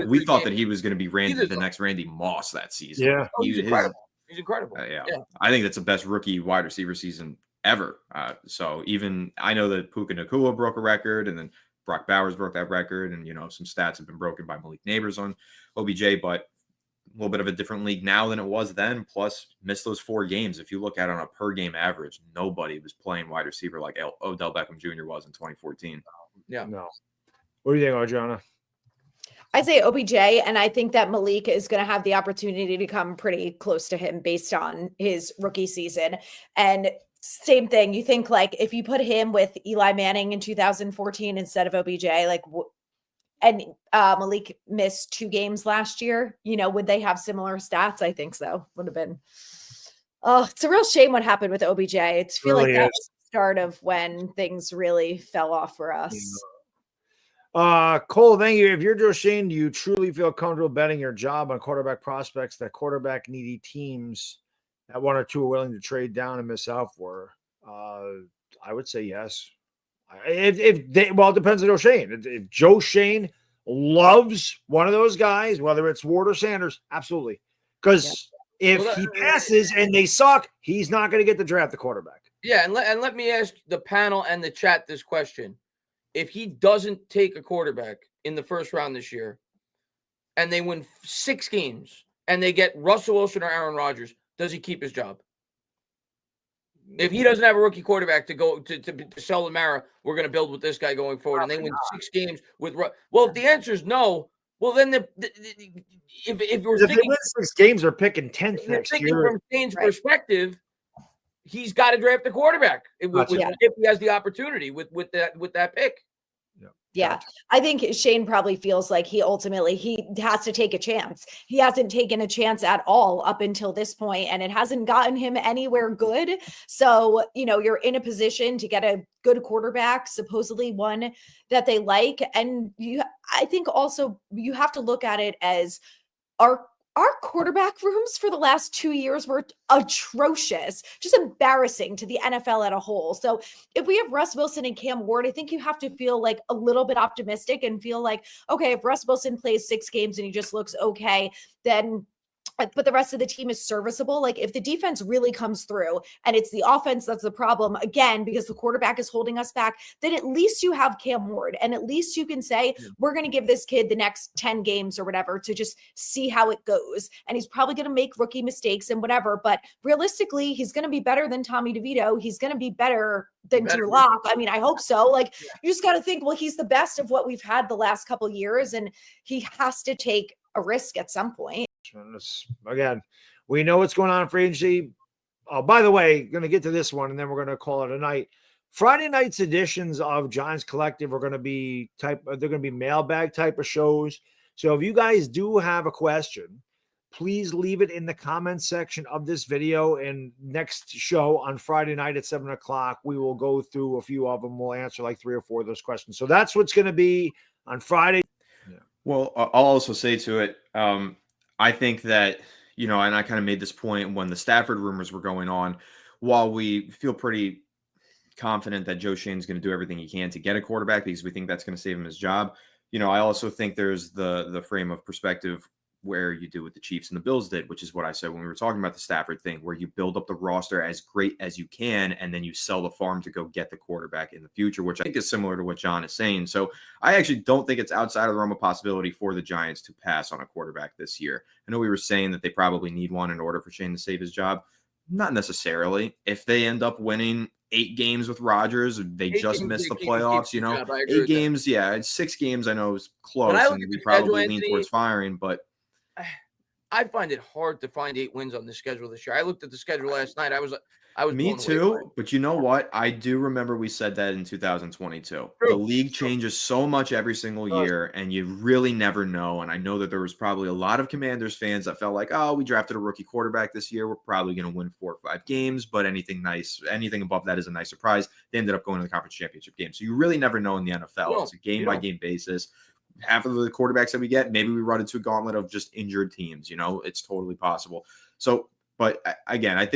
We thought that he was going to be the next Randy Moss that season. Yeah. He's incredible. He's incredible. Yeah. I think that's the best rookie wide receiver season ever. So even I know that Puka Nacua broke a record, and then Brock Bowers broke that record, and some stats have been broken by Malik Neighbors on OBJ, but a little bit of a different league now than it was then. Plus, missed those 4 games. If you look at it on a per game average, nobody was playing wide receiver like Odell Beckham Jr. was in 2014. Yeah. No. What do you think, Adriana? I say OBJ, and I think that Malik is going to have the opportunity to come pretty close to him based on his rookie season. And same thing, you think like if you put him with Eli Manning in 2014 instead of OBJ, and Malik missed 2 games last year, would they have similar stats? I think so. Would have been. Oh, it's a real shame what happened with OBJ. I feel like that was the start of when things really fell off for us. Cole, thank you. If you're Joe Schoen, do you truly feel comfortable betting your job on quarterback prospects that quarterback needy teams at 1 or 2 are willing to trade down and miss out for? I would say yes. It depends on Joe Schoen. If Joe Schoen loves one of those guys, whether it's Ward or Sanders, absolutely. Because if he passes and they suck, he's not going to get to draft the quarterback. Yeah, and let me ask the panel and the chat this question. If he doesn't take a quarterback in the first round this year and they win 6 games and they get Russell Wilson or Aaron Rodgers, does he keep his job? If he doesn't have a rookie quarterback to go to sell the Mara, we're going to build with this guy going forward, and they win 6 games with if the answer is no, well then if they win 6 games, they're picking 10th next year. From Shane's perspective, he's got to draft the quarterback if he has the opportunity with that pick. Yeah, I think Schoen probably feels like he has to take a chance. He hasn't taken a chance at all up until this point, and it hasn't gotten him anywhere good. So, you're in a position to get a good quarterback, supposedly one that they like. And I think also you have to look at it as our quarterback rooms for the last 2 years were atrocious, just embarrassing to the NFL as a whole. So if we have Russ Wilson and Cam Ward, I think you have to feel like a little bit optimistic and feel like, okay, if Russ Wilson plays 6 games and he just looks okay, then but the rest of the team is serviceable. Like if the defense really comes through and it's the offense that's the problem, again, because the quarterback is holding us back, then at least you have Cam Ward. And at least you can say, we're going to give this kid the next 10 games or whatever to just see how it goes. And he's probably going to make rookie mistakes and whatever. But realistically, he's going to be better than Tommy DeVito. He's going to be better than Drew Lock. I mean, I hope so. Like you just got to think, well, he's the best of what we've had the last couple of years. And he has to take a risk at some point. Again, we know what's going on in free agency. Oh, by the way, going to get to this one, and then we're going to call it a night. Friday night's editions of Giants Collective are going to be they're going to be mailbag type of shows. So if you guys do have a question, please leave it in the comments section of this video. And next show on Friday night at 7:00, we will go through a few of them. We'll answer like 3 or 4 of those questions. So that's what's going to be on Friday. Yeah. Well, I'll also say to it, I think that, and I kind of made this point when the Stafford rumors were going on, while we feel pretty confident that Joe Schoen's going to do everything he can to get a quarterback because we think that's going to save him his job. I also think there's the frame of perspective where you do what the Chiefs and the Bills did, which is what I said when we were talking about the Stafford thing, where you build up the roster as great as you can, and then you sell the farm to go get the quarterback in the future, which I think is similar to what John is saying. So I actually don't think it's outside of the realm of possibility for the Giants to pass on a quarterback this year. I know we were saying that they probably need one in order for Schoen to save his job. Not necessarily. If they end up winning 8 games with Rodgers, they just missed the playoffs, 8 games. Yeah, 6 games I know is close, and we probably lean towards firing, but I find it hard to find 8 wins on the schedule this year. I looked at the schedule last night. I was me too, but you know what? I do remember we said that in 2022. True. The league changes so much every single year, and you really never know. And I know that there was probably a lot of Commanders fans that felt like, oh, we drafted a rookie quarterback this year. We're probably going to win 4 or 5 games, but anything above that is a nice surprise. They ended up going to the conference championship game. So you really never know in the NFL. It's a game-by-game basis. Half of the quarterbacks that we get, maybe we run into a gauntlet of just injured teams. It's totally possible. So, but again, I think